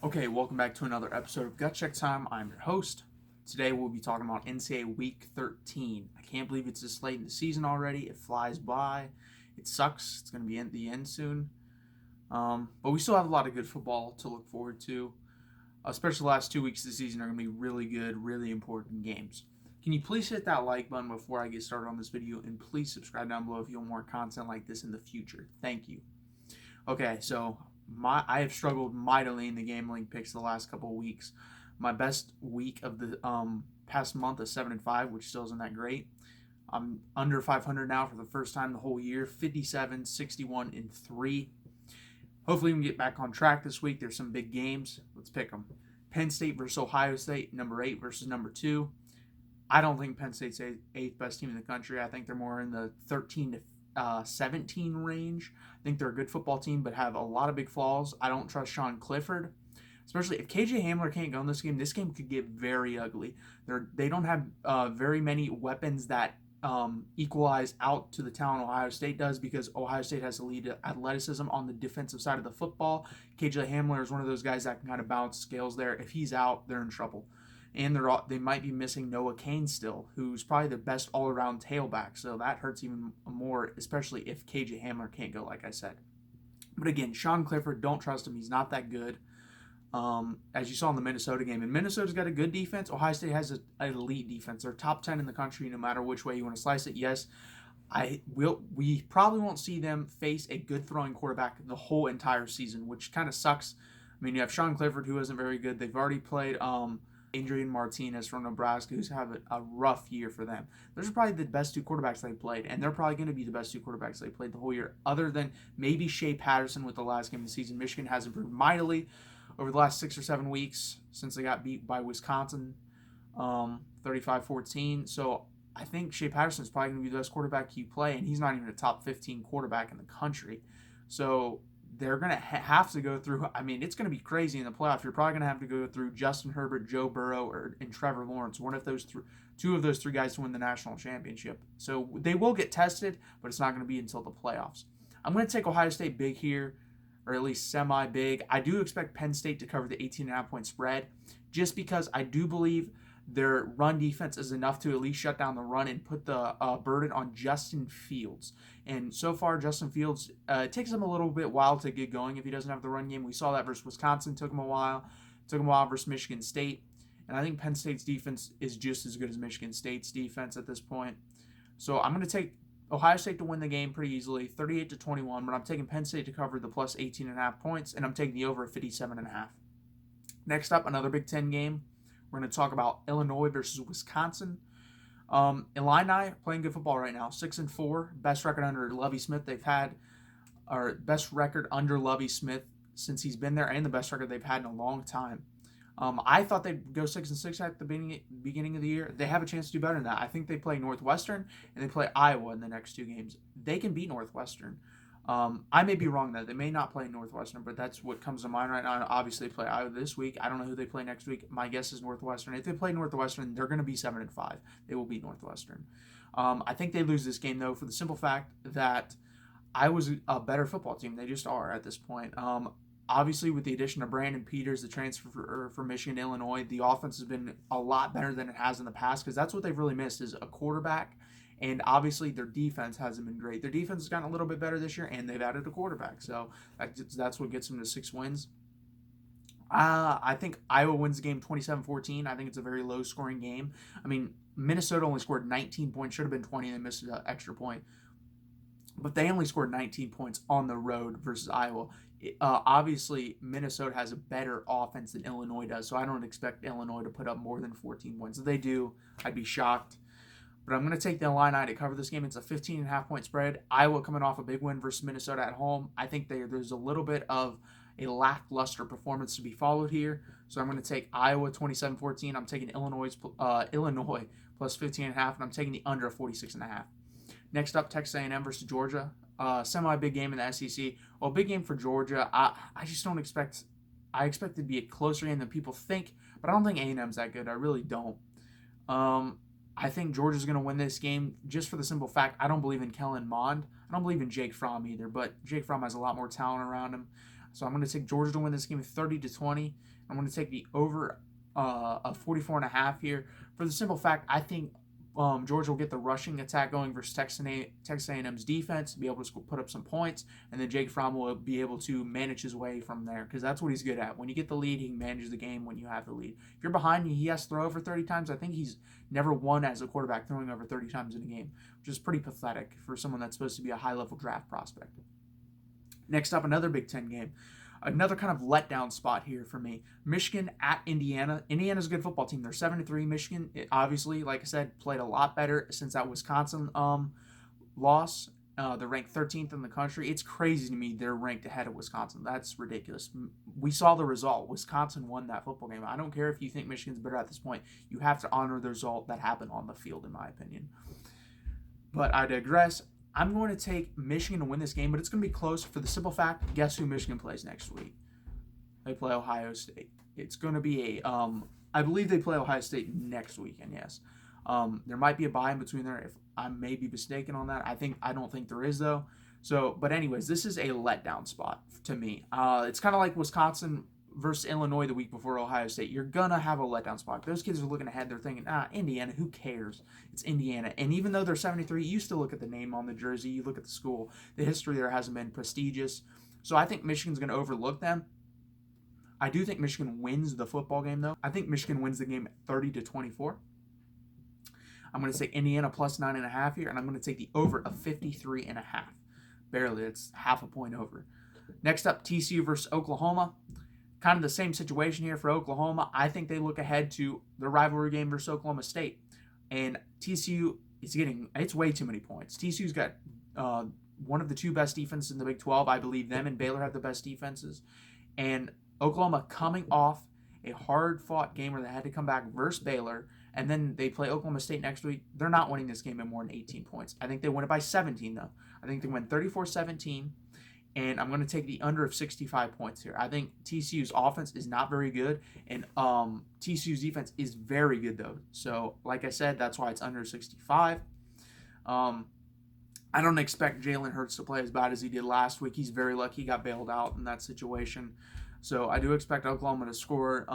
Okay, welcome back to another episode of Gut Check Time. I'm your host. Today we'll be talking about NCAA Week 13. I can't believe it's this late in the season already. It flies by. It sucks. It's going to be at the end soon. But we still have a lot of good football to look forward to. Especially the last 2 weeks of the season are going to be really good, really important games. Can you please hit that like button before I get started on this video? And please subscribe down below if you want more content like this in the future. Thank you. Okay, so I have struggled mightily in the game link picks the last couple of weeks. My best week of the past month is 7-5, which still isn't that great. I'm under 500 now for the first time the whole year. 57, 61, and 3. Hopefully we can get back on track this week. There's some big games. Let's pick them. Penn State versus Ohio State, number 8 versus number 2. I don't think Penn State's the 8th best team in the country. I think they're more in the 13 to 17 range. I think they're a good football team, but have a lot of big flaws. I don't trust Sean Clifford, especially if KJ Hamler can't go in this game. This game could get very ugly. They don't have very many weapons that equalize out to the talent Ohio State does, because Ohio State has elite athleticism on the defensive side of the football. KJ Hamler is one of those guys that can kind of balance scales there. If he's out, they're in trouble. And they might be missing Noah Cain still, who's probably the best all-around tailback. So that hurts even more, especially if KJ Hamler can't go, like I said. But again, Sean Clifford, don't trust him. He's not that good. As you saw in the Minnesota game. And Minnesota's got a good defense. Ohio State has an elite defense. They're top 10 in the country no matter which way you want to slice it. Yes, we probably won't see them face a good throwing quarterback the whole entire season, which kind of sucks. I mean, you have Sean Clifford, who isn't very good. They've already played Adrian Martinez from Nebraska, who's having a rough year for them. Those are probably the best two quarterbacks they played, and they're probably going to be the best two quarterbacks they played the whole year, other than maybe Shea Patterson with the last game of the season. Michigan has improved mightily over the last 6 or 7 weeks since they got beat by Wisconsin 35-14. So I think Shea Patterson is probably going to be the best quarterback you play, and he's not even a top 15 quarterback in the country. So they're going to have to go through, I mean, it's going to be crazy in the playoff. You're probably going to have to go through Justin Herbert, Joe Burrow, and Trevor Lawrence, two of those three guys to win the national championship. So they will get tested, but it's not going to be until the playoffs. I'm going to take Ohio State big here, or at least semi-big. I do expect Penn State to cover the 18.5-point spread, just because I do believe their run defense is enough to at least shut down the run and put the burden on Justin Fields. And so far, Justin Fields, it takes him a little bit while to get going if he doesn't have the run game. We saw that versus Wisconsin. Took him a while versus Michigan State. And I think Penn State's defense is just as good as Michigan State's defense at this point. So I'm going to take Ohio State to win the game pretty easily, 38-21, but I'm taking Penn State to cover the plus 18.5 points, and I'm taking the over at 57.5. Next up, another Big Ten game. We're going to talk about Illinois versus Wisconsin. Illini playing good football right now, 6-4, best record under Lovie Smith they've had, or best record under Lovie Smith since he's been there, and the best record they've had in a long time. I thought they'd go 6-6 at the beginning of the year. They have a chance to do better than that. I think they play Northwestern and they play Iowa in the next 2 games. They can beat Northwestern. I may be wrong, though. They may not play Northwestern, but that's what comes to mind right now. Obviously, they play Iowa this week. I don't know who they play next week. My guess is Northwestern. If they play Northwestern, they're going to be 7-5. They will beat Northwestern. I think they lose this game, though, for the simple fact that Iowa's a better football team. They just are at this point. Obviously, with the addition of Brandon Peters, the transfer from Michigan to Illinois, the offense has been a lot better than it has in the past, because that's what they've really missed is a quarterback. And obviously, their defense hasn't been great. Their defense has gotten a little bit better this year, and they've added a quarterback. So that's what gets them to 6 wins. I think Iowa wins the game 27-14. I think it's a very low-scoring game. I mean, Minnesota only scored 19 points. Should have been 20. They missed an extra point. But they only scored 19 points on the road versus Iowa. Obviously, Minnesota has a better offense than Illinois does, so I don't expect Illinois to put up more than 14 points. If they do, I'd be shocked. But I'm going to take the Illini to cover this game. It's a 15.5-point spread. Iowa coming off a big win versus Minnesota at home. I think there's a little bit of a lackluster performance to be followed here. So I'm going to take Iowa 27-14. I'm taking Illinois plus 15.5, and I'm taking the under 46.5. Next up, Texas A&M versus Georgia. Semi-big game in the SEC. Well, big game for Georgia. I just don't expect. I expect it to be a closer game than people think, but I don't think A&M's that good. I really don't. I think Georgia's going to win this game just for the simple fact I don't believe in Kellen Mond. I don't believe in Jake Fromm either, but Jake Fromm has a lot more talent around him. So I'm going to take Georgia to win this game 30-20. I'm going to take the over of 44.5 here for the simple fact I think Georgia will get the rushing attack going versus Texas A&M's defense, be able to put up some points, and then Jake Fromm will be able to manage his way from there because that's what he's good at. When you get the lead, he manages the game when you have the lead. If you're behind, he has to throw over 30 times. I think he's never won as a quarterback throwing over 30 times in a game, which is pretty pathetic for someone that's supposed to be a high-level draft prospect. Next up, another Big Ten game. Another kind of letdown spot here for me. Michigan at Indiana. Indiana's a good football team. They're 7-3. Michigan, obviously, like I said, played a lot better since that Wisconsin loss. They're ranked 13th in the country. It's crazy to me they're ranked ahead of Wisconsin. That's ridiculous. We saw the result. Wisconsin won that football game. I don't care if you think Michigan's better at this point. You have to honor the result that happened on the field, in my opinion. But I digress. I'm going to take Michigan to win this game, but it's going to be close for the simple fact, guess who Michigan plays next week? They play Ohio State. It's going to be I believe they play Ohio State next weekend, yes. There might be a bye in between there if I may be mistaken on that. I don't think there is, though. So, but anyways, this is a letdown spot to me. It's kind of like Wisconsin versus Illinois the week before Ohio State. You're going to have a letdown spot. Those kids are looking ahead. They're thinking, Indiana, who cares? It's Indiana. And even though they're 73, you still look at the name on the jersey. You look at the school. The history there hasn't been prestigious. So I think Michigan's going to overlook them. I do think Michigan wins the football game, though. I think Michigan wins the game at 30-24. I'm going to take Indiana plus 9.5 here, and I'm going to take the over of 53.5. Barely. It's half a point over. Next up, TCU versus Oklahoma. Kind of the same situation here for Oklahoma. I think they look ahead to the rivalry game versus Oklahoma State. And TCU it's way too many points. TCU's got one of the two best defenses in the Big 12. I believe them and Baylor have the best defenses. And Oklahoma coming off a hard-fought game where they had to come back versus Baylor, and then they play Oklahoma State next week. They're not winning this game by more than 18 points. I think they win it by 17, though. I think they win 34-17. And I'm going to take the under of 65 points here. I think TCU's offense is not very good, and TCU's defense is very good, though. So, like I said, that's why it's under 65. I don't expect Jalen Hurts to play as bad as he did last week. He's very lucky he got bailed out in that situation. So, I do expect Oklahoma to score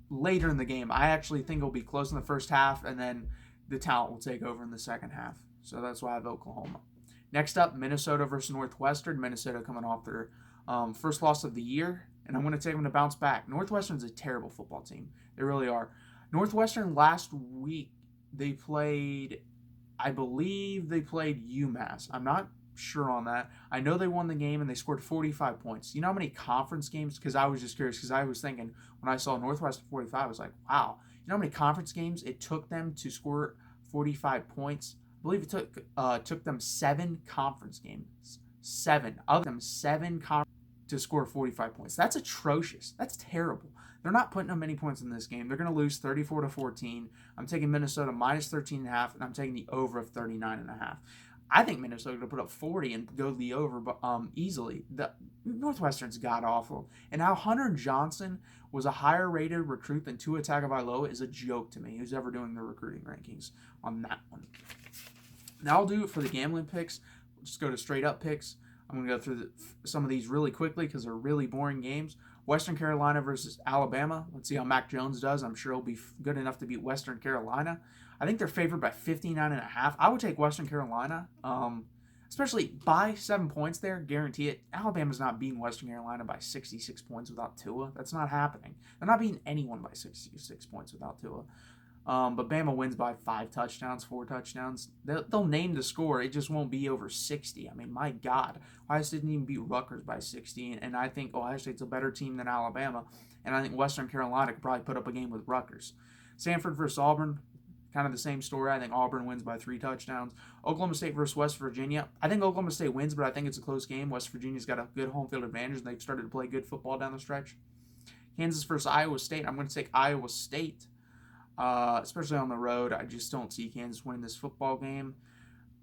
later in the game. I actually think it'll be close in the first half, and then the talent will take over in the second half. So, that's why I have Oklahoma. Next up, Minnesota versus Northwestern. Minnesota coming off their first loss of the year, and I'm going to take them to bounce back. Northwestern's a terrible football team. They really are. Northwestern last week, I believe they played UMass. I'm not sure on that. I know they won the game, and they scored 45 points. You know how many conference games? Because I was just curious, because I was thinking, when I saw Northwestern 45, I was like, wow. You know how many conference games it took them to score 45 points? I believe it took them 7 conference games. 7. Of them, 7 to score 45 points. That's atrocious. That's terrible. They're not putting up many points in this game. They're going to lose 34-14. I'm taking Minnesota minus 13.5, and I'm taking the over of 39.5. I think Minnesota going to put up 40 and go the over easily. The Northwestern's god-awful. And how Hunter Johnson was a higher-rated recruit than Tua Tagovailoa is a joke to me. Who's ever doing the recruiting rankings on that one? Now I'll do it for the gambling picks. We'll just go to straight-up picks. I'm going to go through some of these really quickly because they're really boring games. Western Carolina versus Alabama. Let's see how Mac Jones does. I'm sure he'll be good enough to beat Western Carolina. I think they're favored by 59.5. I would take Western Carolina, especially by 7 points there. Guarantee it. Alabama's not beating Western Carolina by 66 points without Tua. That's not happening. They're not beating anyone by 66 points without Tua. But Bama wins by 5 touchdowns, 4 touchdowns. They'll name the score. It just won't be over 60. I mean, my God. Ohio State didn't even beat Rutgers by 60. And I think Ohio State's a better team than Alabama. And I think Western Carolina could probably put up a game with Rutgers. Stanford versus Auburn. Kind of the same story. I think Auburn wins by 3 touchdowns. Oklahoma State versus West Virginia. I think Oklahoma State wins, but I think it's a close game. West Virginia's got a good home field advantage, and they've started to play good football down the stretch. Kansas versus Iowa State. I'm going to take Iowa State. Especially on the road. I just don't see Kansas winning this football game.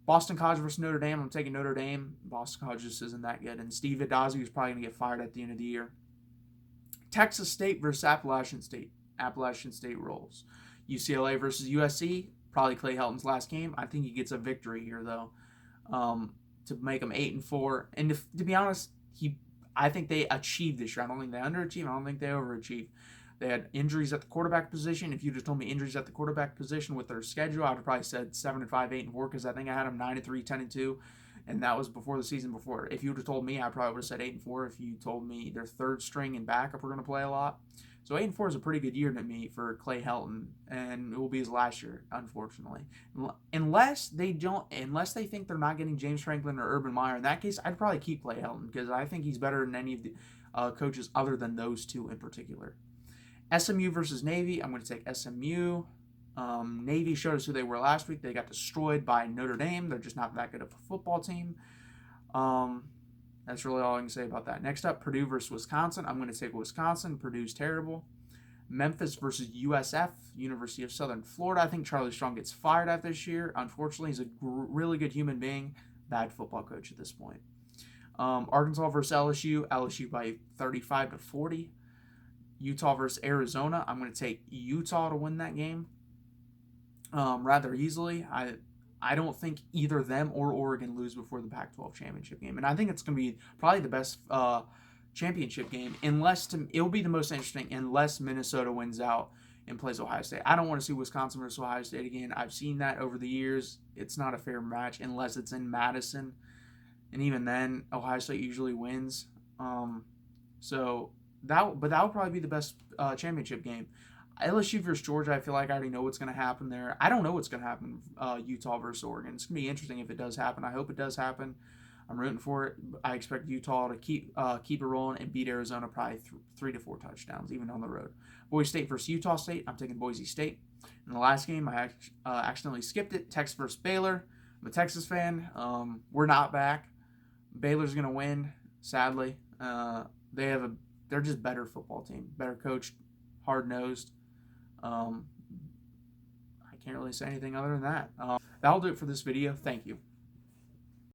Boston College versus Notre Dame. I'm taking Notre Dame. Boston College just isn't that good. And Steve Addazio is probably going to get fired at the end of the year. Texas State versus Appalachian State. Appalachian State rolls. UCLA versus USC. Probably Clay Helton's last game. I think he gets a victory here, though, to make him 8-4. And to be honest, I think they achieved this year. I don't think they underachieved. I don't think they overachieved. They had injuries at the quarterback position. If you just told me injuries at the quarterback position with their schedule, I would have probably said 7-5, 8-4, because I think I had them 9-3, 10-2, and that was before the season before. If you would have told me, I probably would have said 8-4. If you told me their third string and backup were going to play a lot, so 8-4 is a pretty good year to me for Clay Helton, and it will be his last year, unfortunately. Unless they think they're not getting James Franklin or Urban Meyer. In that case, I'd probably keep Clay Helton because I think he's better than any of the coaches other than those two in particular. SMU versus Navy. I'm going to take SMU. Navy showed us who they were last week. They got destroyed by Notre Dame. They're just not that good of a football team. That's really all I can say about that. Next up, Purdue versus Wisconsin. I'm going to take Wisconsin. Purdue's terrible. Memphis versus USF, University of Southern Florida. I think Charlie Strong gets fired after this year. Unfortunately, he's a really good human being. Bad football coach at this point. Arkansas versus LSU. LSU by 35-40. Utah versus Arizona. I'm going to take Utah to win that game rather easily. I don't think either them or Oregon lose before the Pac-12 championship game. And I think it's going to be probably the best championship game, it'll be the most interesting unless Minnesota wins out and plays Ohio State. I don't want to see Wisconsin versus Ohio State again. I've seen that over the years. It's not a fair match unless it's in Madison. And even then, Ohio State usually wins. But that would probably be the best championship game. LSU versus Georgia, I feel like I already know what's going to happen there. I don't know what's going to happen Utah versus Oregon. It's going to be interesting if it does happen. I hope it does happen. I'm rooting for it. I expect Utah to keep it rolling and beat Arizona probably 3 to 4 touchdowns, even on the road. Boise State versus Utah State. I'm taking Boise State. In the last game, I accidentally skipped it. Texas versus Baylor. I'm a Texas fan. We're not back. Baylor's going to win, sadly. They're just better football team, better coached, hard-nosed. I can't really say anything other than that. That'll do it for this video. Thank you.